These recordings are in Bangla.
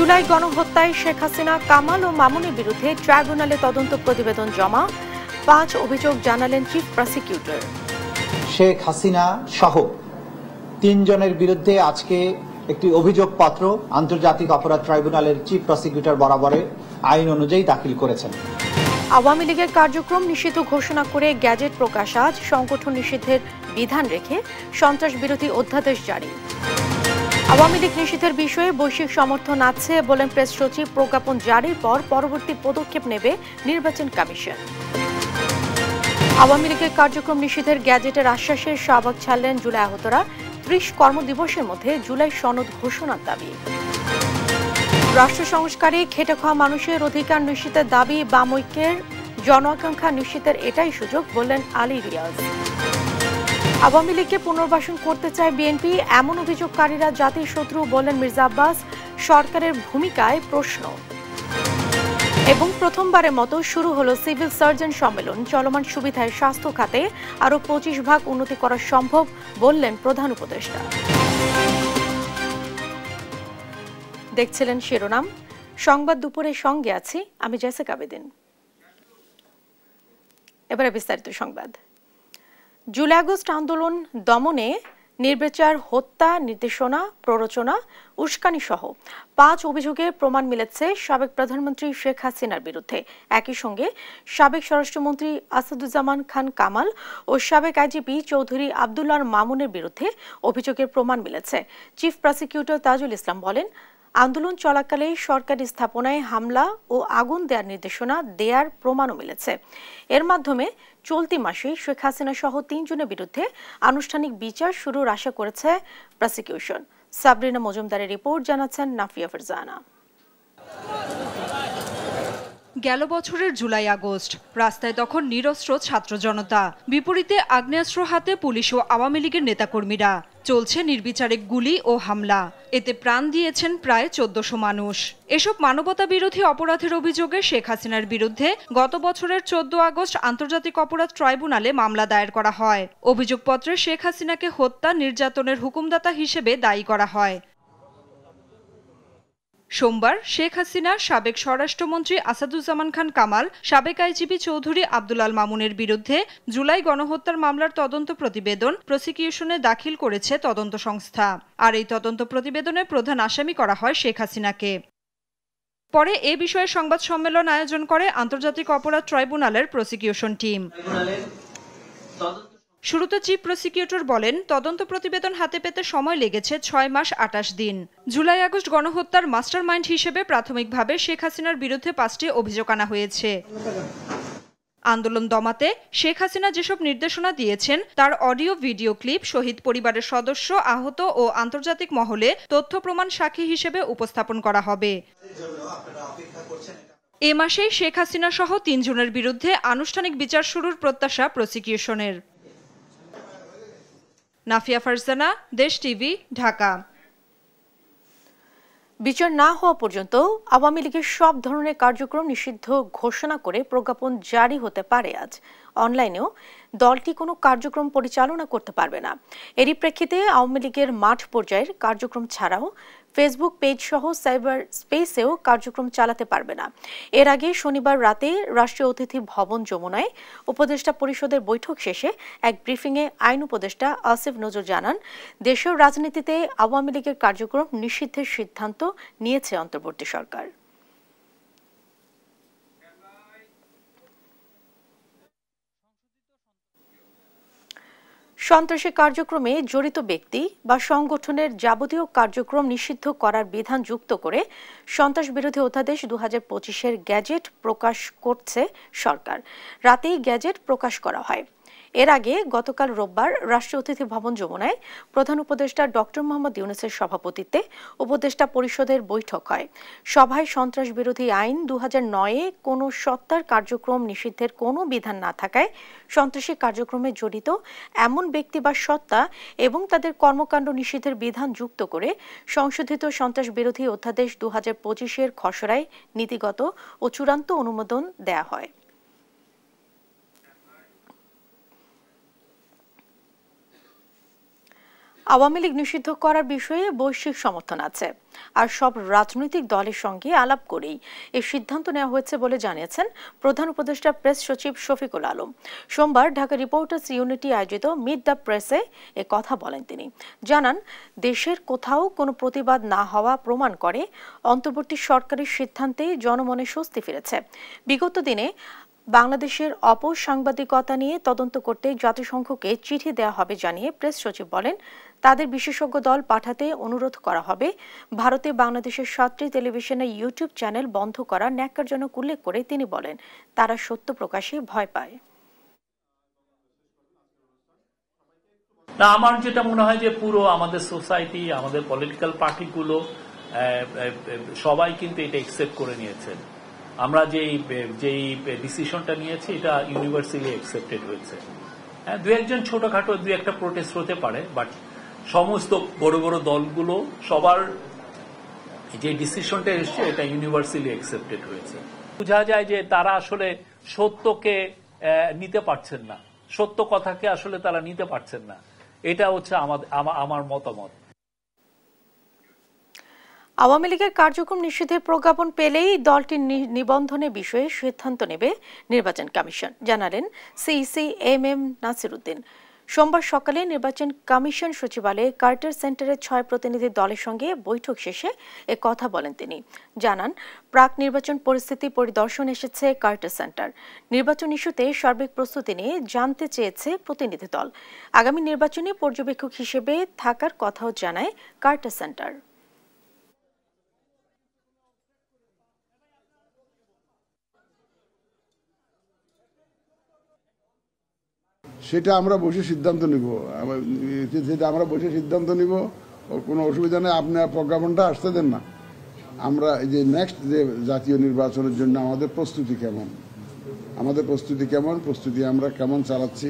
জুলাই গণহত্যায় শেখ হাসিনা, কামাল ও মামুনের বিরুদ্ধে ট্রাইব্যুনালে তদন্ত প্রতিবেদন জমা, 5 অভিযোগ জানালেন চিফ প্রসিকিউটর। শেখ হাসিনা সহ 3 জনের বিরুদ্ধে আজকে একটি অভিযোগপত্র আন্তর্জাতিক অপরাধ ট্রাইব্যুনালের চিফ প্রসিকিউটর বরাবরে আইন অনুযায়ী দাখিল করেছেন। আওয়ামী লীগের কার্যক্রম নিষিদ্ধ ঘোষণা করে গ্যাজেট প্রকাশ আজ, সংগঠন নিষিদ্ধের বিধান রেখে সন্ত্রাস বিরোধী অধ্যাদেশ জারি। আওয়ামী লীগ নিষিদ্ধের বিষয়ে বৈশ্বিক সমর্থন আছে বলেন প্রেস সচিব, প্রজ্ঞাপন জারির পর পরবর্তী পদক্ষেপ নেবে নির্বাচন কমিশন। আওয়ামী লীগের কার্যক্রম নিষিদ্ধের গ্যাজেটের আশ্বাসে শাহবাগ ছাড়লেন জুলাই আহতরা, 30 কর্মদিবসের মধ্যে জুলাই সনদ ঘোষণার দাবি। রাষ্ট্র সংস্কারে খেটে খাওয়া মানুষের অধিকার নিশ্চিতের দাবি, বাম ঐক্যের জন আকাঙ্ক্ষা নিশ্চিতের এটাই সুযোগ বললেন আলী রিয়াজ। আওয়ামী লীগকে পুনর্বাসন করতে চায় বিএনপি, এমন অভিযোগকারীরা জাতির শত্রু বললেন মির্জা আব্বাস, সরকারের ভূমিকায় প্রশ্ন। এবং প্রথমবারের মতো শুরু হলো সিভিল সার্জন সম্মেলন, চলমান সুবিধায় স্বাস্থ্য খাতে আরও 25 ভাগ উন্নতি করা সম্ভব বললেন প্রধান উপদেষ্টা। দেখছিলেন শিরোনাম সংবাদ দুপুরের সঙ্গে আছি আমি জেসিকা বেদিন। এবারে বিস্তারিত সংবাদ। জুলাই আগস্ট আন্দোলন দমনে নির্বিচার হত্যা, নির্দেশনা, প্ররোচনা, উস্কানি সহ 5 অভিযোগে প্রমাণ মিলেছে সাবেক প্রধানমন্ত্রী শেখ হাসিনার বিরুদ্ধে। একই সঙ্গে সাবেক স্বরাষ্ট্রমন্ত্রী আসাদুজ্জামান খান কামাল ও সাবেক আইজিপি চৌধুরী আব্দুল্লাহ মামুনের বিরুদ্ধে অভিযোগের প্রমাণ মিলেছে। চিফ প্রসিকিউটর তাজুল ইসলাম বলেন, আন্দোলন চলাকালে সরকারি স্থাপনায় হামলা ও আগুন দেওয়ার নির্দেশনা দেওয়ার প্রমাণও মিলেছে। এর মাধ্যমে চলতি মাসে শেখ হাসিনা সহ 3 জনের বিরুদ্ধে আনুষ্ঠানিক বিচার শুরুর আশা করেছে প্রসিকিউশন। সাবরিনা মজুমদারের রিপোর্ট, জানাচ্ছেন নাফিয়া ফারজানা। গেল বছরের জুলাই আগস্ট রাস্তায় তখন নিরস্ত্র ছাত্র জনতা, বিপরীতে আগ্নেয়াস্ত্র হাতে পুলিশ ও আওয়ামী লীগের নেতাকর্মীরা। চলছে নির্বিচারে গুলি ও হামলা, এতে প্রাণ দিয়েছেন প্রায় 1400 মানুষ। এসব মানবতা বিরোধী অপরাধের অভিযোগে শেখ হাসিনার বিরুদ্ধে গত বছরের 14 আগস্ট আন্তর্জাতিক অপরাধ ট্রাইব্যুনালে মামলা দায়ের করা হয়। অভিযোগপত্রে শেখ হাসিনাকে হত্যা, নির্যাতনের হুকুমদাতা হিসেবে দায়ী করা হয়। সোমবার শেখ হাসিনা, সাবেক স্বরাষ্ট্রমন্ত্রী আসাদুজ্জামান খান কামাল, সাবেক আইজিপি চৌধুরী আব্দুল্লাহ মামুনের বিরুদ্ধে জুলাই গণহত্যার মামলার তদন্ত প্রতিবেদন প্রসিকিউশনে দাখিল করেছে তদন্ত সংস্থা। আর এই তদন্ত প্রতিবেদনে প্রধান আসামি করা হয় শেখ হাসিনাকে। পরে এ বিষয়ে সংবাদ সম্মেলন আয়োজন করে আন্তর্জাতিক অপরাধ ট্রাইব্যুনালের প্রসিকিউশন টিম। শুরুতে চিফ প্রসিকিউটর বলেন, তদন্ত প্রতিবেদন হাতে পেতে সময় লেগেছে 6 মাস 28 দিন। জুলাই আগস্ট গণহত্যার মাস্টারমাইন্ড হিসেবে প্রাথমিকভাবে শেখ হাসিনার বিরুদ্ধে 5টি অভিযোগ আনা হয়েছে। আন্দোলন দমাতে শেখ হাসিনা যেসব নির্দেশনা দিয়েছেন তার অডিও ভিডিও ক্লিপ শহীদ পরিবারের সদস্য, আহত ও আন্তর্জাতিক মহলে তথ্য প্রমাণ সাক্ষী হিসেবে উপস্থাপন করা হবে। এ মাসেই শেখ হাসিনা সহ 3 জনের বিরুদ্ধে আনুষ্ঠানিক বিচার শুরুর প্রত্যাশা প্রসিকিউশনের। নাফিয়া ফারজানা, দেশ টিভি, ঢাকা। বিচার না হওয়া পর্যন্ত আওয়ামী লীগের সব ধরনের কার্যক্রম নিষিদ্ধ ঘোষণা করে প্রজ্ঞাপন জারি হতে পারে আজ। অনলাইনেও দলটি কোনো কার্যক্রম পরিচালনা করতে পারবে না। এরই প্রেক্ষিতে আওয়ামী লীগের মাঠ পর্যায়ের কার্যক্রম ছাড়াও ফেসবুক পেজ সহ সাইবার স্পেসেও কার্যক্রম চালাতে পারবে না। এর আগে শনিবার রাতে রাষ্ট্রীয় অতিথি ভবন যমুনায় উপদেষ্টা পরিষদের বৈঠক শেষে এক ব্রিফিংয়ে আইন উপদেষ্টা আসিফ নজর জানান, দেশের রাজনীতিতে আওয়ামী লীগের কার্যক্রম নিষিদ্ধের সিদ্ধান্ত নিয়েছে অন্তর্বর্তী সরকার। সন্ত্রাসী কার্যক্রমে জড়িত ব্যক্তি বা সংগঠনের যাবতীয় কার্যক্রম নিষিদ্ধ করার বিধান যুক্ত করে সন্ত্রাস বিরোধী অধ্যাদেশ 2025-এর গ্যাজেট প্রকাশ করছে সরকার। রাতেই গ্যাজেট প্রকাশ করা হয়। এর আগে গতকাল রোববার রাষ্ট্রীয় অতিথি ভবন যমুনায় প্রধান উপদেষ্টা ডক্টর মোহাম্মদ ইউনূসের সভাপতিত্বে উপদেষ্টা পরিষদের বৈঠক হয়। সভায় সন্ত্রাস বিরোধী আইন 2009-এ কোনো সত্তার কার্যক্রম নিষিদ্ধের কোনো বিধান না থাকায় সন্ত্রাসী কার্যক্রমে জড়িত এমন ব্যক্তি বা সত্তা এবং তাদের কর্মকাণ্ড নিষিদ্ধের বিধান যুক্ত করে সংশোধিত সন্ত্রাস বিরোধী অধ্যাদেশ 2025-এর খসড়ায় নীতিগত ও চূড়ান্ত অনুমোদন দেয়া হয়। আওয়ামী লীগ নিষিদ্ধ করার বিষয়ে বৈশ্বিক সমর্থন আছে, আর সব রাজনৈতিক দলের সঙ্গে আলাপ করেই এই সিদ্ধান্ত নেওয়া হয়েছে বলে জানিয়েছেন প্রধান উপদেষ্টা প্রেস সচিব শফিকুল আলম। সোমবার ঢাকা রিপোর্টার্স ইউনিটি আয়োজিত মিট দ্য প্রেসে এ কথা বলেন তিনি। জানান, দেশের কোথাও কোনো প্রতিবাদ না হওয়া প্রমাণ করে অন্তর্বর্তী সরকারের সিদ্ধান্তে জনমনে স্বস্তি ফিরেছে। বিগত দিনে বাংলাদেশের অপসাংবাদিকতা নিয়ে তদন্ত করতে জাতিসংঘকে চিঠি দেওয়া হবে জানিয়ে প্রেস সচিব বলেন, তাদের বিশেষজ্ঞ দল পাঠাতে অনুরোধ করা হবে। ভারতে বাংলাদেশের 7টি টেলিভিশনের ইউটিউব চ্যানেল বন্ধ করা ন্যাক্কারজনক উল্লেখ করে তিনি বলেন, তারা সত্য প্রকাশে ভয় পায়। না, আমার যেটা মনে হয় যে পুরো আমাদের সোসাইটি, আমাদের পলিটিক্যাল পার্টিগুলো সবাই কিন্তু এটা একসেপ্ট করে নিয়েছেন। আমরা যেই ডিসিশনটা নিয়েছি এটা ইউনিভার্সালি অ্যাকসেপ্টেড হয়েছে। হ্যাঁ, দু একজন ছোটখাটো দু একটা প্রোটেস্ট হতে পারে, বাট সমস্ত বড় বড় দলগুলো সবার যে ডিসিশনটা এসছে এটা ইউনিভার্সালি অ্যাকসেপ্টেড হয়েছে। বোঝা যায় যে তারা আসলে সত্যকে নিতে পারছেন না, সত্য কথাকে আসলে তারা নিতে পারছেন না। এটা হচ্ছে আমার মতামত। আওয়ামী লীগের কার্যক্রম নিষিদ্ধের প্রজ্ঞাপন পেলেই দলটির নিবন্ধনের বিষয়ে সিদ্ধান্ত নেবে নির্বাচন কমিশন, জানালেন সিইসি এম নাসিরউদ্দিন। সোমবার সকালে নির্বাচন কমিশন সচিবালয়ে কার্টার সেন্টারের 6 প্রতিনিধি দলের সঙ্গে বৈঠক শেষে এ কথা বলেন তিনি। জানান, প্রাক নির্বাচন পরিস্থিতি পরিদর্শন এসেছে কার্টার সেন্টার। নির্বাচন ইস্যুতে সার্বিক প্রস্তুতি নিয়ে জানতে চেয়েছে প্রতিনিধি দল। আগামী নির্বাচনে পর্যবেক্ষক হিসেবে থাকার কথাও জানায় কার্টার সেন্টার। সেটা আমরা বসে সিদ্ধান্ত নিব, কোনো অসুবিধা নেই। আপনার প্রজ্ঞাপনটা আসতে দেন না। আমরা এই যে নেক্সট যে জাতীয় নির্বাচনের জন্য আমাদের প্রস্তুতি কেমন, প্রস্তুতি আমরা কেমন চালাচ্ছি,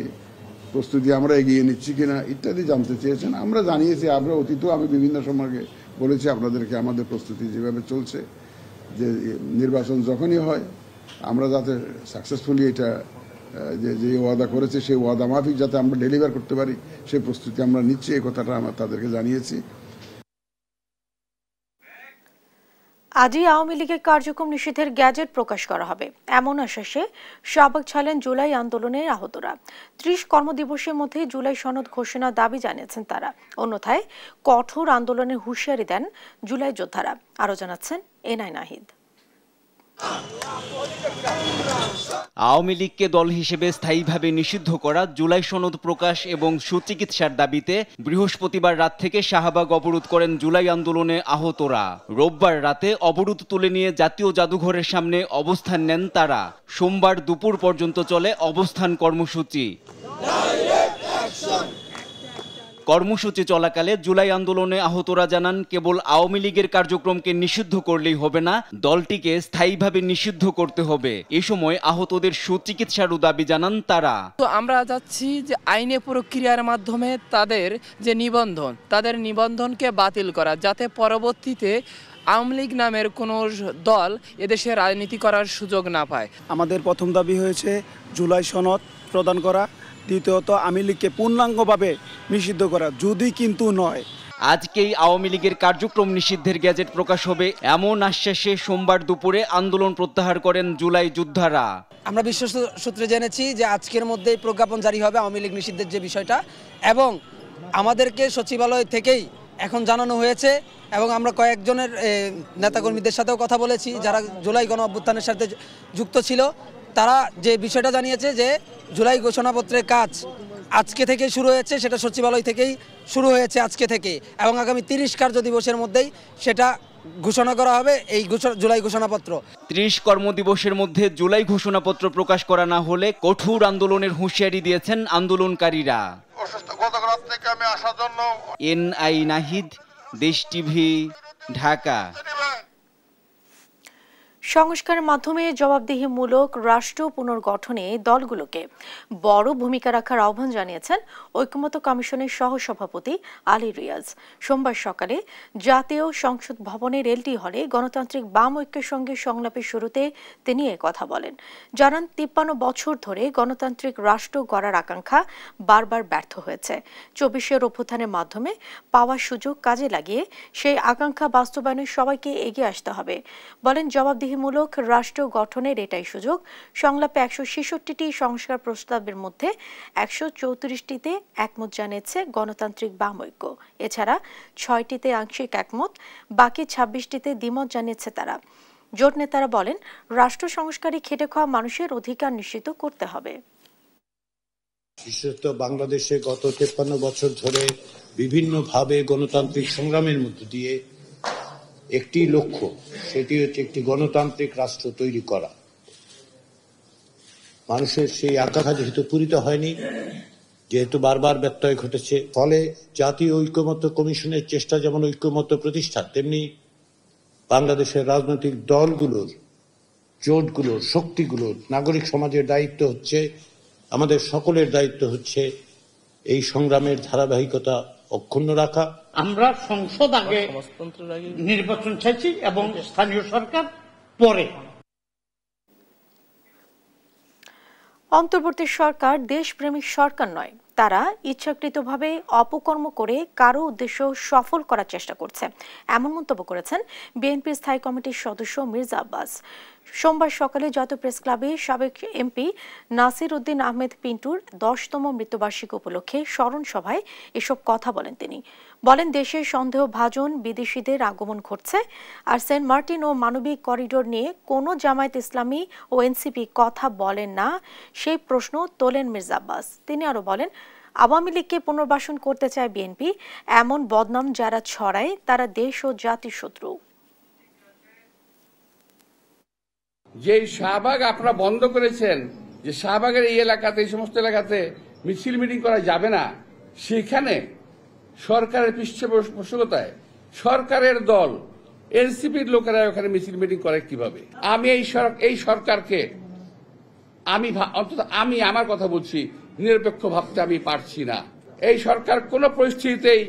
প্রস্তুতি আমরা এগিয়ে নিচ্ছি কিনা ইত্যাদি জানতে চেয়েছেন। আমরা জানিয়েছি, আমরা অতীতেও আমি বিভিন্ন সময় বলেছি আপনাদেরকে আমাদের প্রস্তুতি যেভাবে চলছে, যে নির্বাচন যখনই হয় আমরা যাতে সাকসেসফুলি এটা যে ওয়াদা করেছে সেই ওয়াদা মাফিক যাতে আমরা ডেলিভার করতে পারি সেই প্রস্তুতি আমরা নিচ্ছি, এই কথাটা আমরা তাদেরকে জানিয়েছি। আজই আওয়ামী লীগের কার্যক্রম নিষিদ্ধের গ্যাজেট প্রকাশ করা হবে, এমন আশ্বাসে শাহবাগ ছাড়লেন জুলাই আন্দোলনের আহতরা। 30 কর্মদিবসের মধ্যে জুলাই সনদ ঘোষণার দাবি জানিয়েছেন তারা। অন্যথায় কঠোর আন্দোলনের হুঁশিয়ারি দেন জুলাই যোদ্ধারা। আরো জানাচ্ছেন এনআই নাহিদ। আওয়ামী লীগকে দল হিসেবে স্থায়ীভাবে নিষিদ্ধ করা, জুলাই সনদ প্রকাশ এবং সুচিকিৎসার দাবিতে বৃহস্পতিবার রাত থেকে শাহবাগ অবরোধ করেন জুলাই আন্দোলনে আহতরা। রোববার রাতে অবরোধ তুলে নিয়ে জাতীয় জাদুঘরের সামনে অবস্থান নেন তারা। সোমবার দুপুর পর্যন্ত চলে অবস্থান কর্মসূচি। কর্মসূচি চলাকালে জুলাই আন্দোলনে আহতরা জানান, কেবল আওয়ামী লীগের কার্যক্রমকে নিষিদ্ধ করলেই হবে না, দলটিকে স্থায়ীভাবে নিষিদ্ধ করতে হবে। এ সময় আহতদের সুচিকিৎসারও দাবি জানান তারা। তো আমরা যাচ্ছি যে আইনে প্রক্রিয়ার মাধ্যমে তাদের যে তাদের নিবন্ধনকে বাতিল করা, যাতে পরবর্তীতে আওয়ামী লীগ নামের কোনো দল এদেশে রাজনীতি করার সুযোগ না পায়। আমাদের প্রথম দাবি হয়েছে জুলাই সনদ প্রদান করা, দ্বিতীয়ত আওয়ামী লীগকে পূর্ণাঙ্গভাবে নিষিদ্ধ করা, যদি কিন্তু নয়। আজকেই আওয়ামী লীগের কার্যক্রম নিষিদ্ধের গ্যাজেট প্রকাশ হবে এমন আশ্বাসে সোমবার দুপুরে আন্দোলন প্রত্যাহার করেন জুলাই যোদ্ধারা। আমরা বিশ্বস্ত সূত্রে জেনেছি যে আজকের মধ্যেই প্রজ্ঞাপন জারি হবে আওয়ামী লীগ নিষিদ্ধের যে বিষয়টা, এবং আমাদেরকে সচিবালয় থেকেই এখন জানানো হয়েছে, এবং আমরা কয়েকজনের নেতাকর্মীদের সাথেও কথা বলেছি যারা জুলাই গণ অভ্যুত্থানের সাথে যুক্ত ছিল। তারা যে বিষয়টা জানিয়েছে যে জুলাই ঘোষণাপত্রের কাজ আজকে থেকে শুরু হয়েছে, সেটা সচিবালয় থেকেই শুরু হয়েছে আজকে থেকে, এবং আগামী 30 কার্য দিবসের মধ্যেই সেটা ঘোষণা করা হবে এই জুলাই ঘোষণাপত্র। 30 কর্মদিবসের মধ্যে জুলাই ঘোষণাপত্র প্রকাশ করা না হলে কঠোর আন্দোলনের হুঁশিয়ারি দিয়েছেন আন্দোলনকারীরা। এনআই নাহিদ, দেশ টিভি, ঢাকা। সংস্কারের মাধ্যমে জবাবদিহিমূলক রাষ্ট্র পুনর্গঠনে দলগুলোকে বড় ভূমিকা রাখার আহ্বান জানিয়েছেন ঐকমত্য কমিশনের সহসভাপতি আলী রিয়াজ। সোমবার সকালে জাতীয় সংসদ ভবনের এলটি হলে গণতান্ত্রিক বাম ঐক্যের সঙ্গে সংলাপের শুরুতে তিনি কথা বলেন। জানান 53 বছর ধরে গণতান্ত্রিক রাষ্ট্র গড়ার আকাঙ্ক্ষা বারবার ব্যর্থ হয়েছে। 24 অভ্যুত্থানের মাধ্যমে পাওয়া সুযোগ কাজে লাগিয়ে সেই আকাঙ্ক্ষা বাস্তবায়নে সবাইকে এগিয়ে আসতে হবে। বলেন জবাবদিহিমূলক রাষ্ট্র গঠনের এটাই সুযোগ। সংলাপে 166টি সংস্কার প্রস্তাবের মধ্যে 134টিতে একমত জানিয়েছে গণতান্ত্রিক বাম ঐক্য। এছাড়া 6টিতে আংশিক একমত, বাকি 26টিতে দ্বিমত জানিয়েছে তারা। জোট নেতারা বলেন রাষ্ট্র সংস্কারে খেটে খাওয়া মানুষের অধিকার নিশ্চিত করতে হবে। বিশেষত বাংলাদেশে গত 53 বছর ধরে বিভিন্নভাবে গণতান্ত্রিক সংগ্রামের মধ্য দিয়ে একটি লক্ষ্য, সেটি হচ্ছে একটি গণতান্ত্রিক রাষ্ট্র তৈরি করা। মানুষের সেই আকাঙ্ক্ষা যেহেতু পূরিত হয়নি, যেহেতু বারবার ব্যত্যয় ঘটেছে, ফলে জাতীয় ঐকমত্য কমিশনের চেষ্টা যেমন ঐকমত্য প্রতিষ্ঠা, তেমনি বাংলাদেশের রাজনৈতিক দলগুলোর, জোটগুলোর, শক্তিগুলোর, নাগরিক সমাজের দায়িত্ব হচ্ছে, আমাদের সকলের দায়িত্ব হচ্ছে এই সংগ্রামের ধারাবাহিকতা অক্ষুণ্ণ রাখা। আমরা সংসদ আগে নির্বাচন চাইছি এবং স্থানীয় সরকার পরে। অন্তর্বর্তী সরকার দেশপ্রেমিক সরকার নয়, তারা ইচ্ছাকৃতভাবে অপকর্ম করে কারো উদ্দেশ্য সফল করার চেষ্টা করছে, এমন মন্তব্য করেছেন বিএনপির স্থায়ী কমিটির সদস্য মির্জা আব্বাস। সোমবার সকালে জাতীয় প্রেস ক্লাবে সাবেক এমপি নাসির উদ্দিন আহমেদ পিন্টুর 10তম মৃত্যুবার্ষিকী উপলক্ষে স্মরণ সভায় এসব কথা বলেন তিনি। বলেন দেশে সন্দেহভাজন বিদেশিদের আগমন ঘটছে, আর সেন্ট মার্টিন ও মানবিক করিডোর নিয়ে কোনো জামায়াত ইসলামী ও এনসিপি কথা বলেন না, সেই প্রশ্ন তোলেন মির্জা আব্বাস। তিনি আরো বলেন আওয়ামী লীগকে পুনর্বাসন করতে চায় বিএনপি, এমন বদনাম যারা ছড়ায় তারা দেশ ও জাতির শত্রু। যে শাহবাগ আপনারা বন্ধ করেছেন, যে শাহবাগের এই এলাকাতে, এই সমস্ত এলাকাতে মিছিল মিটিং করা যাবে না, সেখানে সরকারের পৃষ্ঠপোষকতায় সরকারের দল এনসিপির লোকেরা ওখানে মিছিল মিটিং করে কিভাবে? আমি এই সরকারকে অন্তত আমি আমার কথা বলছি, নিরপেক্ষ ভাবতে আমি পারছি না। এই সরকার কোন পরিস্থিতিতেই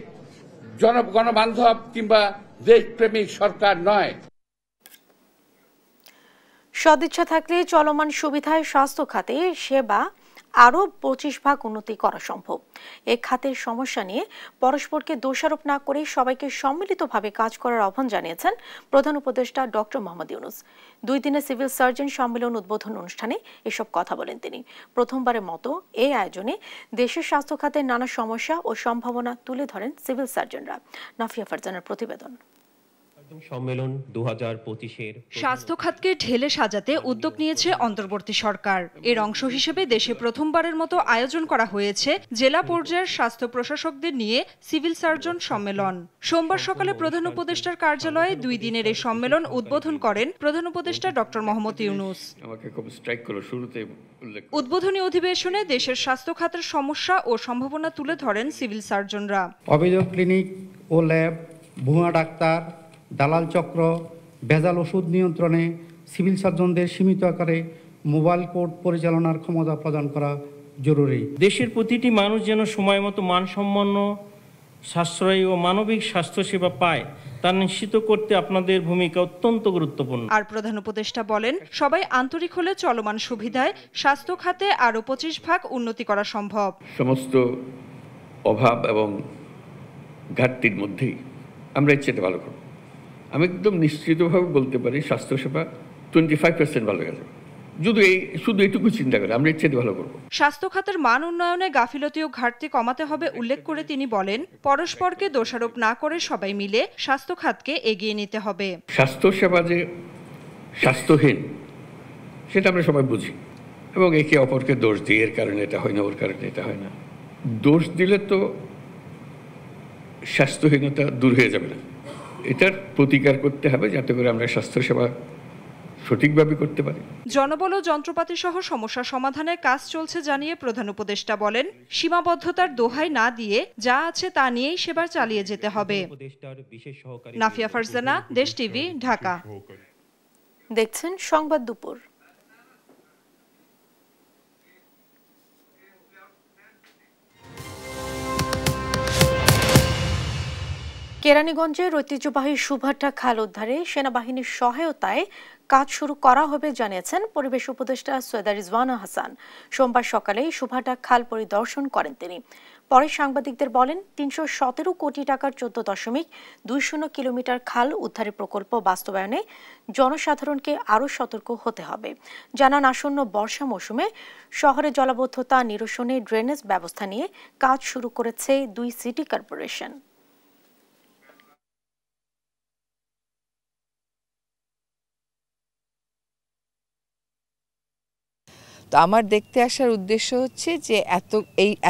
গণবান্ধব কিংবা দেশপ্রেমিক সরকার নয়। সদিচ্ছা থাকলে চলমান সুবিধায় স্বাস্থ্য খাতে সেবা আরও 25 উন্নতি করা সম্ভব। এ খাতের সমস্যা নিয়ে পরস্পরকে দোষারোপ না করে সবাইকে সম্মিলিতভাবে কাজ করার আহ্বান জানিয়েছেন প্রধান উপদেষ্টা ডক্টর মোহাম্মদ ইউনূস। 2 দিনের সিভিল সার্জন সম্মেলন উদ্বোধন অনুষ্ঠানে এসব কথা বলেন তিনি। প্রথমবারের মতো এই আয়োজনে দেশের স্বাস্থ্য খাতের নানা সমস্যা ও সম্ভাবনা তুলে ধরেন সিভিল সার্জনরা। নাফিয়া ফারজানার প্রতিবেদন। সম্মেলন 2025-এর স্বাস্থ্য খাতকে ঢেলে সাজাতে উদ্যোগ নিয়েছে অন্তর্বর্তী সরকার। এর অংশ হিসেবে দেশে প্রথমবারের মতো আয়োজন করা হয়েছে জেলা পর্যায়ের স্বাস্থ্য প্রশাসকদের নিয়ে সিভিল সার্জন সম্মেলন। সোমবার সকালে প্রধান উপদেষ্টার কার্যালয়ে 2 দিনের এই সম্মেলন উদ্বোধন করেন প্রধান উপদেষ্টা ডক্টর মোহাম্মদ ইউনূস। উদ্বোধনী অধিবেশনে দেশের স্বাস্থ্য খাতের সমস্যা ও সম্ভাবনা তুলে ধরেন সিভিল সার্জনরা। অবৈধ ক্লিনিক ও ল্যাব, ভুয়া ডাক্তার, দালাল চক্র, ভেজাল ওষুধ নিয়ন্ত্রণে সিভিল সার্জনদের সীমিত আকারে মোবাইল কোর্ট পরিচালনার ক্ষমতা প্রদান করা জরুরি। দেশের প্রতিটি মানুষ যেন সময় মতো মানসম্পন্ন, সাশ্রয়ী ও মানবিক স্বাস্থ্যসেবা পায় তা নিশ্চিত করতে আপনাদের ভূমিকা অত্যন্ত গুরুত্বপূর্ণ। আর প্রধান উপদেষ্টা বলেন সবাই আন্তরিক হলে চলমান সুবিধায় স্বাস্থ্য খাতে আরও 25 উন্নতি করা সম্ভব। সমস্ত অভাব এবং ঘাটতির মধ্যেই আমরা এর চেয়ে ভালো করব। আমি একদম নিশ্চিতভাবে বলতে পারি স্বাস্থ্যসেবা 25% ভালো গেছে, শুধু এইটুকু চিন্তা করে আমরা এর চেয়ে ভালো করব। স্বাস্থ্য খাতের মান উন্নয়নে গাফিলতি ও ঘাটতি কমাতে হবে উল্লেখ করে তিনি বলেন পরস্পরকে দোষারোপ না করে সবাই মিলে স্বাস্থ্য খাতকে এগিয়ে নিতে হবে। স্বাস্থ্যসেবা যে স্বাস্থ্যহীন সেটা আমরা সবাই বুঝি এবং একে অপরকে দোষ দিই, এর কারণে এটা হয় না, ওর কারণে এটা হয় না। দোষ দিলে তো স্বাস্থ্যহীনতা দূর হয়ে যাবে না, এটার প্রতিকার করতে হবে যাতে করে আমরা স্বাস্থ্যসেবা সঠিকভাবে করতে পারি। জনবল ও যন্ত্রপাতি সহ সমস্যা সমাধানে কাজ চলছে জানিয়ে প্রধান উপদেষ্টা বলেন সীমাবদ্ধতার দোহাই না দিয়ে যা আছে তা নিয়েই সেবা চালিয়ে যেতে হবে। নাফিয়া ফারজানা, দেশ টিভি, ঢাকা। দেখছেন সংবাদ দুপুর। কেরানীগঞ্জের ঐতিহ্যবাহী সুভাটা খাল উদ্ধারে সেনাবাহিনীর সহায়তায় কাজ শুরু করা হবে জানিয়েছেন পরিবেশ উপদেষ্টা সৈয়দা রিজওয়ানা হাসান। সোমবার সকালে সুভাটা খাল পরিদর্শন করেন তিনি। পরে সাংবাদিকদের বলেন ৩১৭ কোটি টাকার ১৪.২০ কিলোমিটার খাল উদ্ধারের প্রকল্প বাস্তবায়নে জনসাধারণকে আরও সতর্ক হতে হবে। জানান আসন্ন বর্ষা মৌসুমে শহরে জলাবদ্ধতা নিরসনে ড্রেনেজ ব্যবস্থা নিয়ে কাজ শুরু করেছে ২ সিটি কর্পোরেশন। তো আমার দেখতে আসার উদ্দেশ্য হচ্ছে যে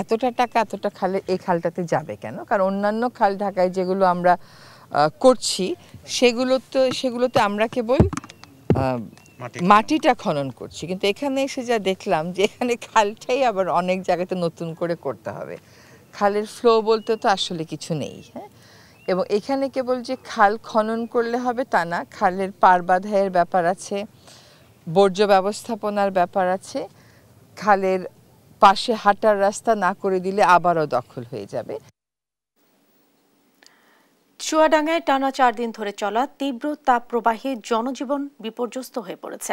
এতটা টাকা এতটা খালে এই খালটাতে যাবে কেন, কারণ অন্যান্য খাল ঢাকায় যেগুলো আমরা করছি সেগুলোতে আমরা কেবল মাটিটা খনন করছি, কিন্তু এখানে এসে যা দেখলাম যে এখানে খালটাই আবার অনেক জায়গাতে নতুন করে করতে হবে। খালের ফ্লো বলতে তো আসলে কিছু নেই, হ্যাঁ। এবং এখানে কেবল যে খাল খনন করলে হবে তা না, খালের পার বাঁধাইয়ের ব্যাপার আছে, বর্জ্য ব্যবস্থাপনার ব্যাপার আছে। খালের পাশে হাঁটার রাস্তা না করে দিলে আবারও দখল হয়ে যাবে। চুয়াডাঙ্গায় টানা ৪ দিন ধরে চলা তীব্র তাপপ্রবাহে জনজীবন বিপর্যস্ত হয়ে পড়েছে।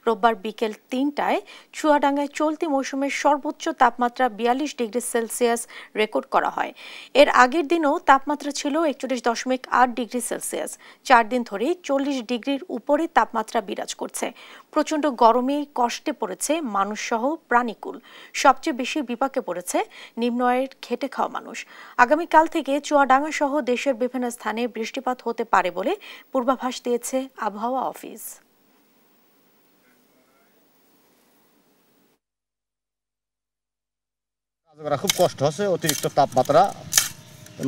রোববার বিকেল ৩টায় চুয়াডাঙ্গায় চলতি মৌসুমের সর্বোচ্চ তাপমাত্রা ৪২ ডিগ্রি সেলসিয়াস রেকর্ড করা হয়। এর আগের দিনও তাপমাত্রা ছিল ৪১.৮ ডিগ্রি সেলসিয়াস। ৪ দিন ধরেই ৪০ ডিগ্রির উপরে তাপমাত্রা বিরাজ করছে। প্রচণ্ড গরমে কষ্টে পড়েছে মানুষসহ প্রাণীকুল। সবচেয়ে বেশি বিপাকে পড়েছে নিম্ন আয়ের খেটে খাওয়া মানুষ। আগামীকাল থেকে চুয়াডাঙ্গা সহ দেশের বিভিন্ন স্থানে বৃষ্টিপাত হতে পারে বলে পূর্বাভাস দিয়েছে আবহাওয়া অফিস। খুব কষ্ট হচ্ছে, অতিরিক্ত তাপমাত্রা,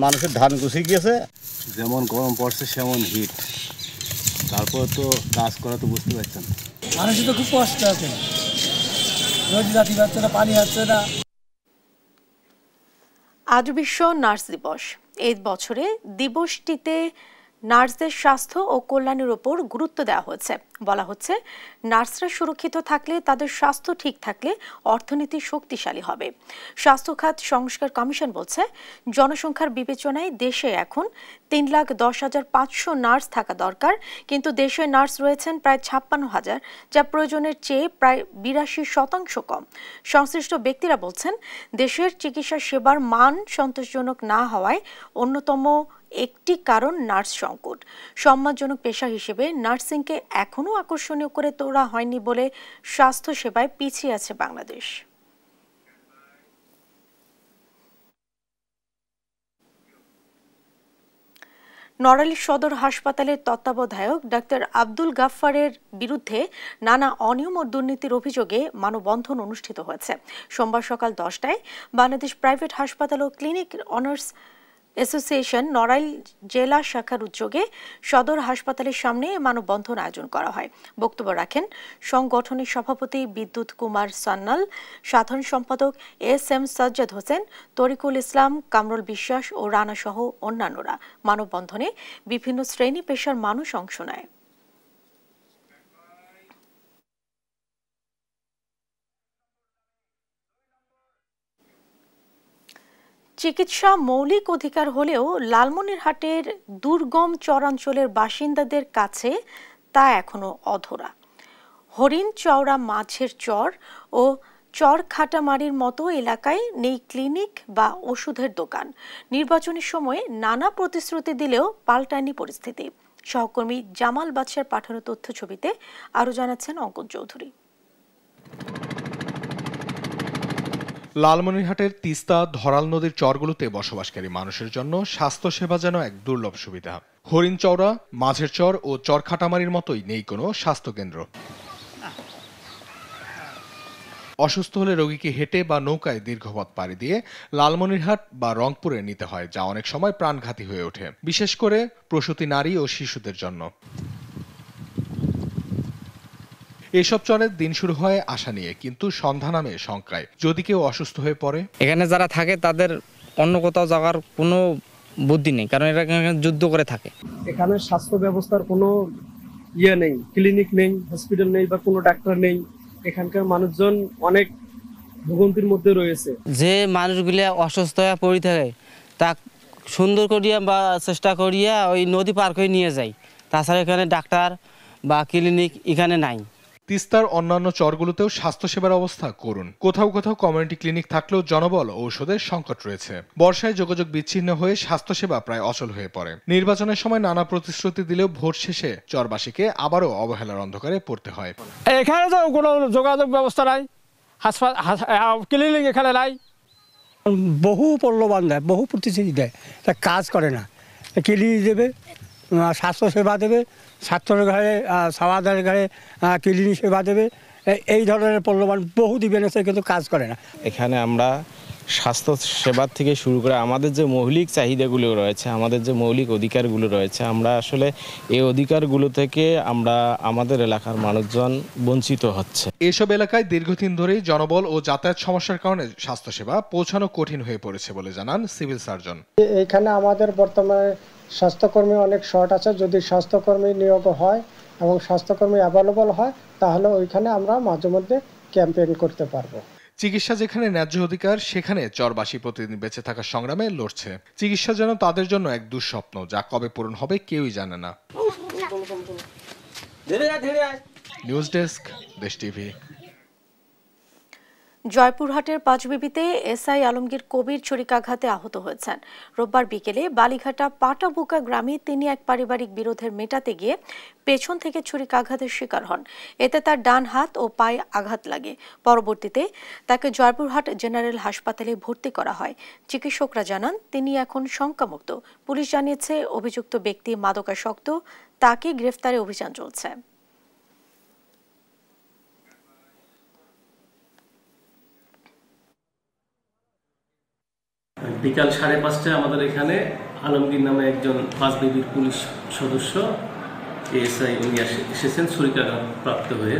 মানুষের ধান গুছিয়ে গিয়েছে। যেমন গরম পড়ছে সেমন হিট, তারপর তো কাজ করা তো বুঝতে পারছেন, মানুষের তো খুব কষ্ট আছে, রোজ জাতি পাচ্ছে না, পানি হচ্ছে না। আজ বিশ্ব নার্স দিবস। এই বছরে দিবসটিতে নার্সদের স্বাস্থ্য ও কল্যাণের উপর গুরুত্ব দেওয়া হয়েছে। বলা হচ্ছে নার্সরা সুরক্ষিত থাকলে, তাদের স্বাস্থ্য ঠিক থাকলে অর্থনীতি শক্তিশালী হবে। স্বাস্থ্য খাত সংস্কার কমিশন বলছে জনসংখ্যার বিবেচনায় দেশে এখন ৩,১০,৫০০ নার্স থাকা দরকার, কিন্তু দেশে নার্স রয়েছেন প্রায় ৫৬,০০০, যা প্রয়োজনের চেয়ে প্রায় ৮২% কম। সংশ্লিষ্ট ব্যক্তিরা বলছেন দেশের চিকিৎসা সেবার মান সন্তোষজনক না হওয়ায় অন্যতম একটি কারণ নার্স সংকট। সম্মানজনক পেশা হিসেবে নার্সিংকে এখনও আকর্ষণীয় করে তোলা হয়নি বলে স্বাস্থ্য সেবায় পিছিয়ে আছে বাংলাদেশ। নড়াইল সদর হাসপাতালের তত্ত্বাবধায়ক ডাক্তার আব্দুল গাফফারের বিরুদ্ধে নানা অনিয়ম ও দুর্নীতির অভিযোগে মানববন্ধন অনুষ্ঠিত হয়েছে। সোমবার সকাল 10টায় বাংলাদেশ প্রাইভেট হাসপাতাল ও ক্লিনিক অনার্স অ্যাসোসিয়েশন নড়াইল জেলা শাখার উদ্যোগে সদর হাসপাতালের সামনে মানববন্ধন আয়োজন করা হয়। বক্তব্য রাখেন সংগঠনের সভাপতি বিদ্যুৎ কুমার সান্নাল, সাধারণ সম্পাদক এস.এম. সাজ্জাদ হোসেন, তরিকুল ইসলাম, কামরুল বিশ্বাস ও রানা সহ অন্যান্যরা। মানববন্ধনে বিভিন্ন শ্রেণী পেশার মানুষ অংশ নেয়। চিকিৎসা মৌলিক অধিকার হলেও লালমনিরহাটের দুর্গম চরাঞ্চলের বাসিন্দাদের কাছে তা এখনো অধরা। হরিণ চওড়া মাছের চর ও চরখাটামারির মতো এলাকায় নেই ক্লিনিক বা ওষুধের দোকান। নির্বাচনের সময় নানা প্রতিশ্রুতি দিলেও পাল্টায়নি পরিস্থিতি। সহকর্মী জামাল বাদশার পাঠানো তথ্য ছবিতে আরও জানাচ্ছেন অঙ্কন চৌধুরী। লালমনিরহাটের তিস্তা, ধরাল নদীর চরগুলোতে বসবাসকারী মানুষের জন্য স্বাস্থ্যসেবা যেন এক দুর্লভ সুবিধা। হরিণচওড়া, মাঝের চর ও চরখাটামারির মতোই নেই কোনো স্বাস্থ্যকেন্দ্র। অসুস্থ হলে রোগীকে হেঁটে বা নৌকায় দীর্ঘপথ পাড়ি দিয়ে লালমনিরহাট বা রংপুরে নিতে হয়, যা অনেক সময় প্রাণঘাতী হয়ে ওঠে, বিশেষ করে প্রসূতি নারী ও শিশুদের জন্য। এসব চরের দিন শুরু হয় আশা নিয়ে, কিন্তু সন্ধ্যা নামে শঙ্কায়। যদি কেউ অসুস্থ হয়ে পড়ে, এখানে যারা থাকে তাদের অন্য কোথাও যাওয়ার কোনো বুদ্ধি নেই, কারণ এরা যুদ্ধ করে থাকে। এখানে স্বাস্থ্য ব্যবস্থার কোনো ইয়ে নেই, ক্লিনিক নেই, হসপিটাল নেই বা কোনো ডাক্তার নেই। এখানকার মানুষজন অনেক ভোগান্তির মধ্যে রয়েছে। যে মানুষগুলা অসুস্থ হয়ে পড়ে থাকে তা সুন্দর করিয়া বা চেষ্টা করিয়া ওই নদী পার করে নিয়ে যায়। তাছাড়া এখানে ডাক্তার বা ক্লিনিক এখানে নাই। তিস্তার অন্যান্য চরগুলোতেও স্বাস্থ্যসেবার অবস্থা করুণ। কোথাও কোথাও কমিউনিটি ক্লিনিক থাকলেও জনবল ও ঔষধের সংকট রয়েছে। বর্ষায় যোগাযোগ বিচ্ছিন্ন হয়ে স্বাস্থ্যসেবা প্রায় অচল হয়ে পড়ে। নির্বাচনের সময় নানা প্রতিশ্রুতি দিলেও ভোট শেষে চরবাসীকে আবারও অবহেলার অন্ধকারে পড়তে হয়। এখানে তো কোনো যোগাযোগ ব্যবস্থা নাই, ক্লিনিক এখানে নাই। বহু প্রলোভন দেয়, বহু প্রতিশ্রুতি দেয়, তা কাজ করে না। ক্লিনিক দেবে, স্বাস্থ্যসেবা দেবে, ছাত্রের ঘরে সাওয়াদের ঘরে ক্লিনিক সেবা দেবে, এই ধরনের প্রলোভন বহু দিবেন, কিন্তু কাজ করে না। এখানে আমরা স্বাস্থ্য সেবার থেকে শুরু করে আমাদের যে মৌলিক চাহিদাগুলো রয়েছে, আমাদের যে মৌলিক অধিকারগুলো রয়েছে, আমরা আসলে এই অধিকারগুলো থেকে আমরা আমাদের এলাকার মানুষজন বঞ্চিত হচ্ছে। এসব এলাকায় দীর্ঘদিন ধরেই জনবল ও যাতায়াত সমস্যার কারণে স্বাস্থ্যসেবা পৌঁছানো কঠিন হয়ে পড়েছে বলে জানান সিভিল সার্জন। এখানে আমাদের বর্তমানে স্বাস্থ্যকর্মী অনেক শর্ট আছে। যদি স্বাস্থ্যকর্মী নিয়োগ হয় এবং স্বাস্থ্যকর্মী অ্যাভেলেবল হয় তাহলে ওইখানে আমরা মাঝে মধ্যে ক্যাম্পেইন করতে পারবো। চিকিৎসা যেখানে ন্যায্য অধিকার, সেখানে চরবাসী প্রতিদিন বেঁচে থাকার সংগ্রামে লড়ছে। চিকিৎসা যেন তাদের জন্য এক দুঃস্বপ্ন, যা কবে পূরণ হবে কেউই জানে না। নিউজ ডেস্ক, দেশ টিভি। জয়পুরহাটের পাঁচবিবিতে এসআই আলমগীর কবির ছুরিকাঘাতে আহত হয়েছেন। রোববার বিকেলে বালিঘাটা পাটাবুকা গ্রামে তিনি এক পারিবারিক বিরোধের মেটাতে গিয়ে পেছন থেকে ছুরিকাঘাতের শিকার হন। এতে তার ডান হাত ও পায়ে আঘাত লাগে। পরবর্তীতে তাকে জয়পুরহাট জেনারেল হাসপাতালে ভর্তি করা হয়। চিকিৎসকরা জানান তিনি এখন শঙ্কামুক্ত। পুলিশ জানিয়েছে অভিযুক্ত ব্যক্তি মাদকাসক্ত, তাকে গ্রেফতারে অভিযান চলছে। বিকাল 5:30টায় আমাদের এখানে আলমগীর নামে একজন পাঁচবিবির পুলিশ সদস্য এএসআই উনি এসেছেন ছুরিকাঘাত প্রাপ্ত হয়ে।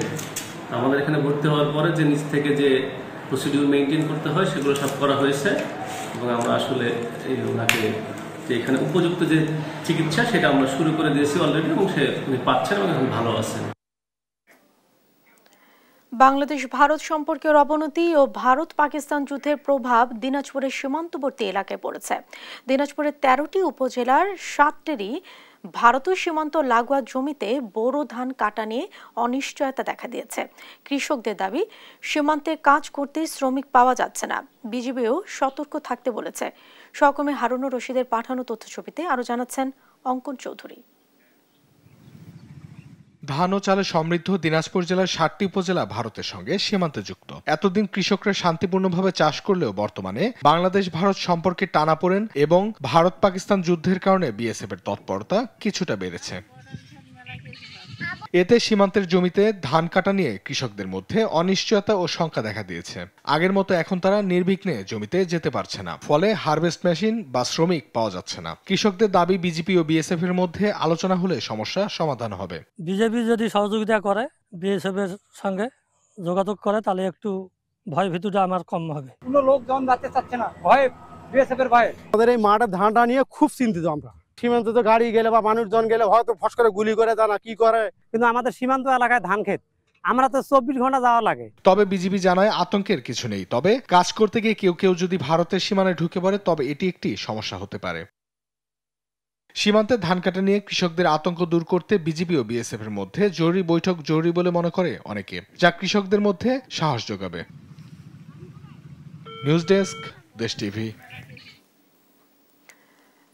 আমাদের এখানে ভর্তি হওয়ার পরে যে নিচ থেকে যে প্রসিডিউর মেনটেন করতে হয় সেগুলো সব করা হয়েছে এবং আমরা আসলে ওনাকে যে এখানে উপযুক্ত যে চিকিৎসা সেটা আমরা শুরু করে দিয়েছি অলরেডি এবং উনি পাচ্ছেন এবং এখন ভালো আছেন। বাংলাদেশ ভারত সম্পর্কের অবনতি ও ভারত পাকিস্তান যুদ্ধের প্রভাব দিনাজপুরের সীমান্তবর্তী এলাকায় পড়েছে। দিনাজপুরের 13টি উপজেলার 7টিরই ভারতীয় সীমান্ত লাগোয়া জমিতে বোরো ধান কাটা নিয়ে অনিশ্চয়তা দেখা দিয়েছে। কৃষকদের দাবি, সীমান্তে কাজ করতে শ্রমিক পাওয়া যাচ্ছে না। বিজিবিও সতর্ক থাকতে বলেছে। সহকর্মী হারুনুর রশিদের পাঠানো তথ্যছবিতে আরো জানাচ্ছেন অঙ্কন চৌধুরী। ধান ও চালে সমৃদ্ধ দিনাজপুর জেলার 7টি উপজেলা ভারতের সঙ্গে সীমান্তে যুক্ত। এতদিন কৃষকরা শান্তিপূর্ণভাবে চাষ করলেও বর্তমানে বাংলাদেশ ভারত সম্পর্কে টানাপোড়েন এবং ভারত পাকিস্তান যুদ্ধের কারণে বিএসএফ এর তৎপরতা কিছুটা বেড়েছে। এতে সীমান্তের জমিতে ধান কাটা নিয়ে কৃষকদের মধ্যে অনিশ্চয়তা ও শঙ্কা দেখা দিয়েছে। আগের মতো এখন তারা নির্বিঘ্নে জমিতে যেতে পারছে না, ফলে হারভেস্ট মেশিন বা শ্রমিক পাওয়া যাচ্ছে না। কৃষকদের দাবি, বিজেপি ও বিএসএফ এর মধ্যে আলোচনা হলে সমস্যা সমাধান হবে। বিজেপি যদি সহযোগিতা করে, বিএসএফ এর সঙ্গে যোগাযোগ করে, তাহলে একটু ভয় ভীতিটা আমার কম হবে। কোনো লোকজন যাতে চাচ্ছে না, ভয় বিএসএফ এর ভয়। আমাদের এই মাঠের ধানটা নিয়ে খুব চিন্তিত আমরা। সীমান্ত তো গাড়ি গেলে বা মানুষজন গেলে হয়তো ফস করে গুলি করে জানা কি করে, কিন্তু আমাদের সীমান্ত এলাকায় ধান ক্ষেত, আমরা তো 24 ঘন্টা যাওয়া লাগে। তবে বিজিবি জানায় আতঙ্কের কিছু নেই, তবে কাজ করতে গিয়ে কেউ যদি ভারতের সীমানায় ঢুকে পড়ে তবে এটি একটি সমস্যা হতে পারে। সীমান্তে ধান কাটা নিয়ে কৃষকদের আতঙ্ক দূর করতে বিজিবি ও বিএসএফ এর মধ্যে জরুরি বৈঠক জরুরি বলে মনে করে অনেকে, যা কৃষকদের মধ্যে সাহস যোগাবে। নিউজ ডেস্ক, দেশ টিভি।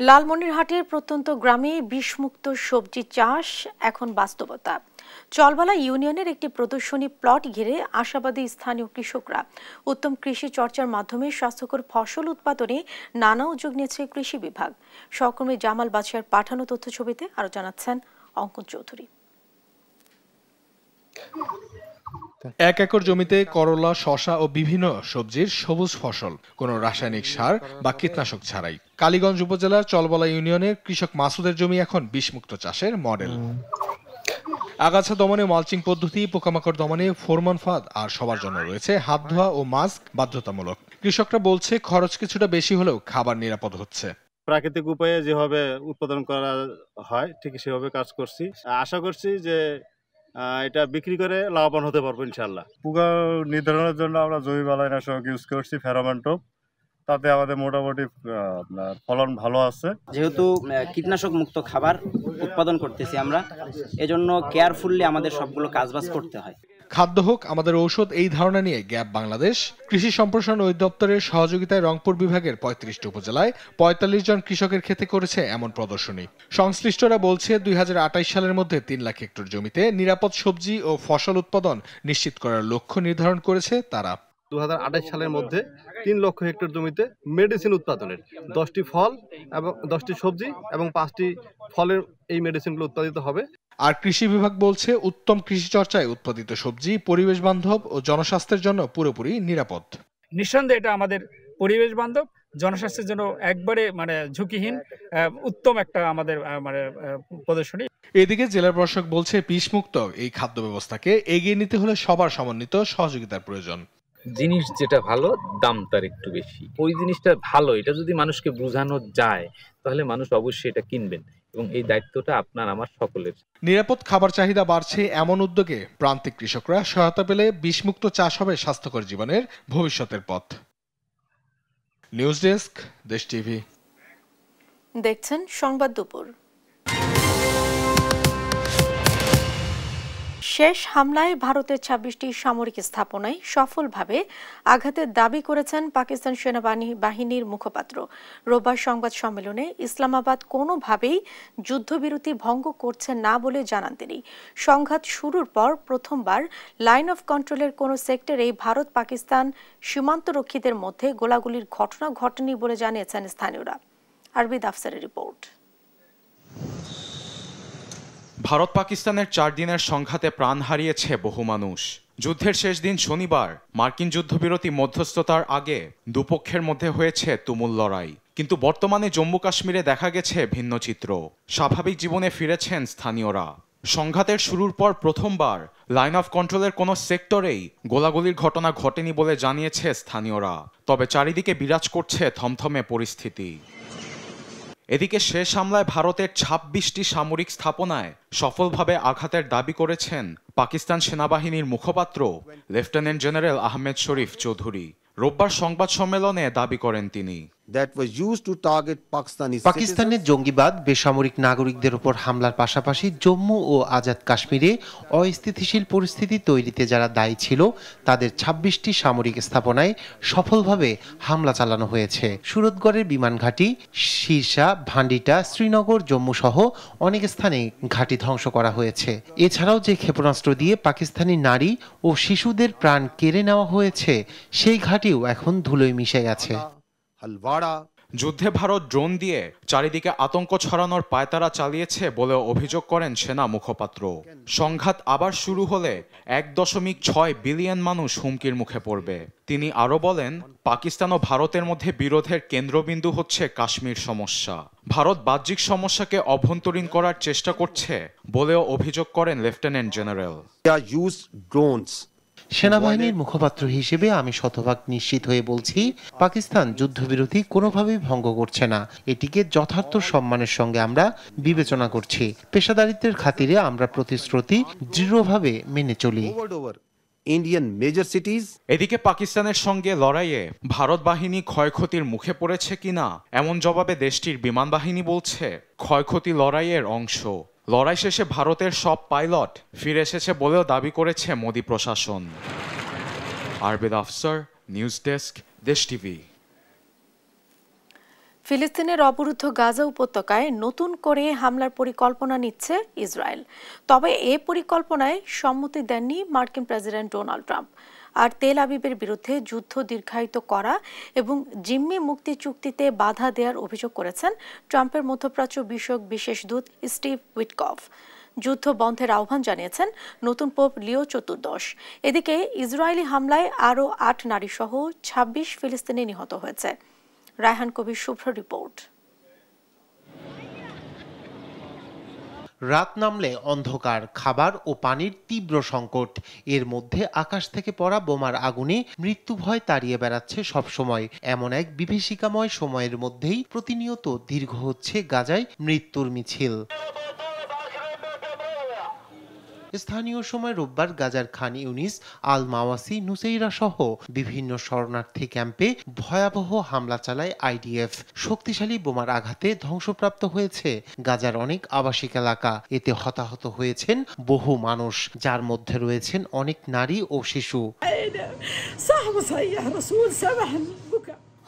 লালমনিরহাটের প্রত্যন্ত গ্রামে বিষমুক্ত সবজি চাষ এখন বাস্তবতা। চলবালা ইউনিয়নের একটি প্রদর্শনী প্লট ঘিরে আশাবাদী স্থানীয় কৃষকরা। উত্তম কৃষি চর্চার মাধ্যমে স্বাস্থ্যকর ফসল উৎপাদনে নানা উদ্যোগ নিয়েছে কৃষি বিভাগ। সহকর্মী জামাল বাদশার পাঠানো তথ্যছবিতে আরো জানাচ্ছেন অঙ্কন চৌধুরী। 1 একর জমিতে করলা, শসা ও বিভিন্ন সবজির সবুজ ফসল, কোনো রাসায়নিক সার বা কীটনাশক ছাড়াই। কালীগঞ্জ উপজেলার চলবলা ইউনিয়নের কৃষক মাসুদের জমি এখন বিষমুক্ত চাষের মডেল। আগাছা দমনে মালচিং পদ্ধতি, পোকামাকড় দমনে ফোরমন ফাঁদ, আর সবার জন্য রয়েছে হাত ধোয়া ও মাস্ক বাধ্যতামূলক। কৃষকরা বলছে খরচ কিছুটা বেশি হলেও খাবার নিরাপদ হচ্ছে। প্রাকৃতিক উপায়ে যেভাবে উৎপাদন করা হয় ঠিক সেভাবে কাজ করছি। আশা করছি যে এটা বিক্রি করে লাভবান হতে পারবো ইনশাল্লাহ। পোকা নির্ধারণের জন্য আমরা জৈব বালাইনাশক ইউজ করছি, ফেরোমন টোপ। তাতে আমাদের মোটামুটি ফলন ভালো আছে। যেহেতু কীটনাশক মুক্ত খাবার উৎপাদন করতেছি আমরা, এজন্য কেয়ারফুললি আমাদের সবগুলো কাজবাজ করতে হয়। খাদ্য হোক আমাদের ঔষধ, এই ধারণা নিয়ে গ্যাপ বাংলাদেশ কৃষি সম্প্রসারণ অধিদপ্তরের সহযোগিতায় রংপুর বিভাগের ৩৫টি উপজেলায় ৪৫ জন কৃষকের ক্ষেতে করেছে এমন প্রদর্শনী। সংশ্লিষ্টরা বলছে ২০২৮ সালের মধ্যে ৩ লাখ হেক্টর জমিতে নিরাপদ সবজি ও ফসল উৎপাদন নিশ্চিত করার লক্ষ্য নির্ধারণ করেছে তারা। ২০২৮ সালের মধ্যে ৩ লক্ষ হেক্টর জমিতে মেডিসিন উৎপাদনের 10টি ফল এবং 10টি সবজি এবং 5টি ফলের এই মেডিসিনগুলো উৎপাদিত হবে। আর কৃষি বিভাগ বলছে উত্তম কৃষি চর্চায় উৎপাদিত সবজি পরিবেশ বান্ধব ও জনস্বাস্থ্যের জন্য পুরোপুরি নিরাপদ। নিঃসন্দেহে এটা আমাদের পরিবেশ বান্ধব, জনস্বাস্থ্যের জন্য একবারে ঝুঁকিহীন উত্তম একটা আমাদের প্রদর্শনী। এদিকে জেলা প্রশাসক বলছে বিষমুক্ত এই খাদ্য ব্যবস্থাকে এগিয়ে নিতে হলে সবার সমন্বিত সহযোগিতার প্রয়োজন। জিনিস যেটা ভালো দাম তার একটু বেশি, ওই জিনিসটা ভালো, এটা যদি মানুষকে বোঝানো যায় তাহলে মানুষ অবশ্যই এটা কিনবেন, এবং এই দায়িত্বটা আপনার আমার সকলের। নিরাপদ খাবার চাহিদা বাড়ছে, এমন উদ্যোগে প্রান্তিক কৃষকরা সহায়তা পেলে বিষমুক্ত চাষ হবে স্বাস্থ্যকর জীবনের ভবিষ্যতের পথ। নিউজ ডেস্ক, দেশ টিভি। দেখছেন সংবাদ দুপুর। শেষ হামলায় ভারতের ২৬টি সামরিক স্থাপনায় সফলভাবে আঘাতের দাবি করেছেন পাকিস্তান সেনাবাহিনীর মুখপাত্র। রোববার সংবাদ সম্মেলনে ইসলামাবাদ কোনোভাবেই যুদ্ধবিরতি ভঙ্গ করছে না বলে জানান তিনি। সংঘাত শুরুর পর প্রথমবার লাইন অফ কন্ট্রোলের কোনো সেক্টরে ভারত পাকিস্তান সীমান্তরক্ষীদের মধ্যে গোলাগুলির ঘটনা ঘটেনি বলে জানিয়েছেন স্থানীয়রা। আরবিদ আফসারের রিপোর্ট। ভারত পাকিস্তানের 4 দিনের সংঘাতে প্রাণ হারিয়েছে বহু মানুষ। যুদ্ধের শেষ দিন শনিবার মার্কিন যুদ্ধবিরতি মধ্যস্থতার আগে দুপক্ষের মধ্যে হয়েছে তুমুল লড়াই, কিন্তু বর্তমানে জম্মু কাশ্মীরে দেখা গেছে ভিন্ন চিত্র। স্বাভাবিক জীবনে ফিরেছেন স্থানীয়রা। সংঘাতের শুরুর পর প্রথমবার লাইন অফ কন্ট্রোলের কোনো সেক্টরেই গোলাগুলির ঘটনা ঘটেনি বলে জানিয়েছে স্থানীয়রা। তবে চারিদিকে বিরাজ করছে থমথমে পরিস্থিতি। এদিকে শেষ হামলায় ভারতের ২৬টি সামরিক স্থাপনায় সফলভাবে আঘাতের দাবি করেছেন পাকিস্তান সেনাবাহিনীর মুখপাত্র লেফটেন্যান্ট জেনারেল আহমেদ শরীফ চৌধুরী। রোববার সংবাদ সম্মেলনে দাবি করেন তিনি, পাকিস্তানের জঙ্গিবাদ বেসামরিক নাগরিকদের উপর হামলার পাশাপাশি জম্মু ও আজাদ কাশ্মীরে অস্থিতিশীল পরিস্থিতি তৈরিতে যারা দায়ী ছিল তাদের ২৬টি সামরিক স্থাপনায় সফলভাবে হামলা চালানো হয়েছে। সুরতগড়ের বিমান ঘাঁটি, শীর্ষা, ভান্ডিটা, শ্রীনগর, জম্মু সহ অনেক স্থানে ঘাঁটি ধ্বংস করা হয়েছে। এছাড়াও যে ক্ষেপণাস্ত্র দিয়ে পাকিস্তানি নারী ও শিশুদের প্রাণ কেড়ে নেওয়া হয়েছে সেই ঘাঁটিও এখন ধুলোয় মিশে গেছে। যুদ্ধে ভারত ড্রোন দিয়ে চারিদিকে আতঙ্ক ছড়ানোর পায়তারা চালিয়েছে বলে অভিযোগ করেন সেনা মুখপাত্র। সংঘাত আবার শুরু হলে ১.৬ বিলিয়ন মানুষ হুমকির মুখে পড়বে। তিনি আরও বলেন, পাকিস্তান ও ভারতের মধ্যে বিরোধের কেন্দ্রবিন্দু হচ্ছে কাশ্মীর সমস্যা। ভারত বাহ্যিক সমস্যাকে অভ্যন্তরীণ করার চেষ্টা করছে বলেও অভিযোগ করেন লেফটেন্যান্ট জেনারেল। সেনাবাহিনীর মুখপাত্র হিসেবে আমি শতভাগ নিশ্চিত হয়ে বলছি, পাকিস্তান যুদ্ধবিরতি কোনোভাবেই ভঙ্গ করছে না। এটিকে যথার্থ সম্মানের সঙ্গে আমরা বিবেচনা করছি। পেশাদারিত্বের খাতিরে আমরা প্রতিশ্রুতি দৃঢ়ভাবে মেনে চলি। এদিকে পাকিস্তানের সঙ্গে লড়াইয়ে ভারত বাহিনী ক্ষয়ক্ষতির মুখে পড়েছে কিনা এমন জবাবে দেশটির বিমান বাহিনী বলছে, ক্ষয়ক্ষতি লড়াইয়ের অংশ। লড়াই শেষে ভারতের সব পাইলট ফিরে এসেছে বলেও দাবি করেছে মোদি প্রশাসন। আরবিদ আফসার, নিউজ ডেস্ক, দেশ টিভি। ফিলিস্তিনের অবরুদ্ধ গাজা উপত্যকায় নতুন করে হামলার পরিকল্পনা নিচ্ছে ইসরায়েল। তবে এ পরিকল্পনায় সম্মতি দেননি মার্কিন প্রেসিডেন্ট ডোনাল্ড ট্রাম্প। আর তেল আবিবের বিরুদ্ধে যুদ্ধ দীর্ঘায়িত করা এবং জিম্মি মুক্তি চুক্তিতে বাধা দেওয়ার অভিযোগ করেছেন ট্রাম্পের মধ্যপ্রাচ্য বিষয়ক বিশেষ দূত স্টিভ উইটকফ। যুদ্ধ বন্ধের আহ্বান জানিয়েছেন নতুন পোপ লিও চতুর্দশ। এদিকে ইসরায়েলি হামলায় আরও ৮ নারীসহ ২৬ ফিলিস্তিনি নিহত হয়েছে। রায়হান কবির শুভ্র রিপোর্ট। রাত নামলে অন্ধকার, খাবার ও পানির তীব্র সংকট। এর মধ্যে আকাশ থেকে পড়া বোমার আগুনে মৃত্যু ভয় তাড়িয়ে বেড়াচ্ছে সবসময়। এমন এক বিভীষিকাময় সময়ের মধ্যেই প্রতিনিয়ত দীর্ঘ হচ্ছে গাজায় মৃত্যুর মিছিল। স্থানীয় সময় রোববার গাজার খান ইউনিস, আল মাওয়াসি, নুসেইরা সহ বিভিন্ন শরণার্থী ক্যাম্পে ভয়াবহ হামলা চালায় আইডিএফ। শক্তিশালী বোমার আঘাতে ধ্বংসপ্রাপ্ত হয়েছে গাজার অনেক আবাসিক এলাকা। এতে হতাহত হয়েছেন বহু মানুষ, যার মধ্যে রয়েছেন অনেক নারী ও শিশু।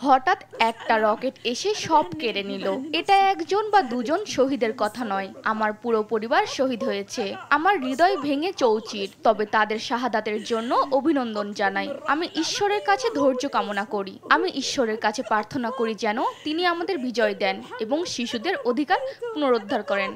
হঠাৎ একটা রকেট এসে সব কেড়ে নিল। এটা একজন বা দুজন শহীদের কথা নয়, আমার পুরো পরিবার শহীদ হয়েছে। আমার হৃদয় ভেঙে চৌচির, তবে তাদের শাহাদাতের জন্য অভিনন্দন জানাই। আমি ঈশ্বরের কাছে ধৈর্য কামনা করি। আমি ঈশ্বরের কাছে প্রার্থনা করি যেন তিনি আমাদের বিজয় দেন এবং শিশুদের অধিকার পুনরুদ্ধার করেন।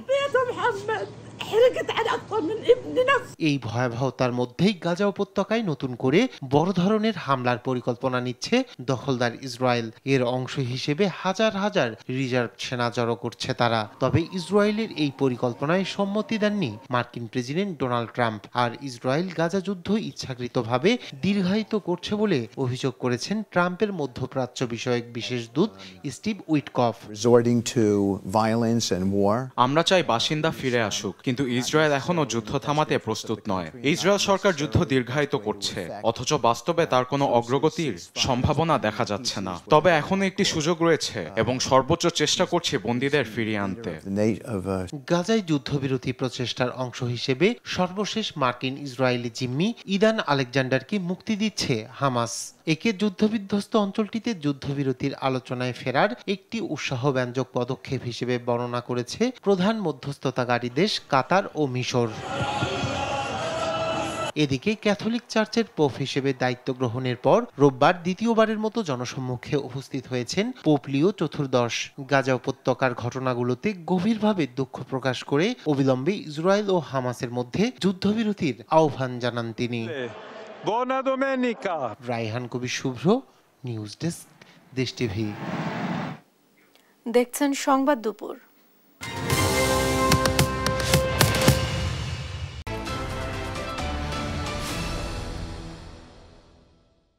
এই ভয়াবহতার মধ্যেই গাজা উপত্যকায় নতুন করে বড় ধরনের হামলার পরিকল্পনা নিচ্ছে দখলদার ইসরায়েল। এর অংশ হিসেবে হাজার হাজার রিজার্ভ সেনা জড়ো করছে তারা। তবে ইসরায়েলের এই পরিকল্পনায় সম্মতি দেননি মার্কিন প্রেসিডেন্ট ডোনাল্ড ট্রাম্প। আর ইসরায়েল গাজা যুদ্ধ ইচ্ছাকৃতভাবে দীর্ঘায়িত করছে বলে অভিযোগ করেছেন ট্রাম্পের মধ্যপ্রাচ্য বিষয়ক বিশেষ দূত স্টিভ উইটকফ। আমরা চাই বাসিন্দা ফিরে আসুক, কিন্তু ইসরায়েল এখনো যুদ্ধ থামাতে প্রস্তুত নয়। ইসরায়েল সরকার যুদ্ধ দীর্ঘায়িত করছে, অথচ বাস্তবে তার কোনো অগ্রগতির সম্ভাবনা দেখা যাচ্ছে না। তবে এখনো একটি সুযোগ রয়েছে এবং সর্বোচ্চ চেষ্টা করছে বন্দীদের ফিরিয়ে আনতে। গাজায় যুদ্ধবিরতি প্রচেষ্টার অংশ হিসেবে সর্বশেষ মার্কিন ইসরায়েলি জিম্মি ইদান আলেকজান্ডারকে মুক্তি দিচ্ছে হামাস। একে যুদ্ধবিধ্বস্ত অঞ্চলটিতে যুদ্ধবিরতির আলোচনায় ফেরার একটি উৎসাহব্যঞ্জক পদক্ষেপ হিসেবে বর্ণনা করেছে প্রধান মধ্যস্থতাকারী দেশ কাতার ও মিশর। এদিকে ক্যাথলিক চার্চের পোপ হিসেবে দায়িত্ব গ্রহণের পর রোববার দ্বিতীয়বারের মতো জনসম্মুখে উপস্থিত হয়েছেন পোপ লিও চতুর্দশ। গাজা উপত্যকার ঘটনাগুলোতে গভীরভাবে দুঃখ প্রকাশ করে অবিলম্বে ইসরায়েল ও হামাসের মধ্যে যুদ্ধবিরতির আহ্বান জানান তিনি। রায়হান কবির শুভ্র, নিউজ ডেস্ক, দেশ টিভি। দেখছেন সংবাদ দুপুর।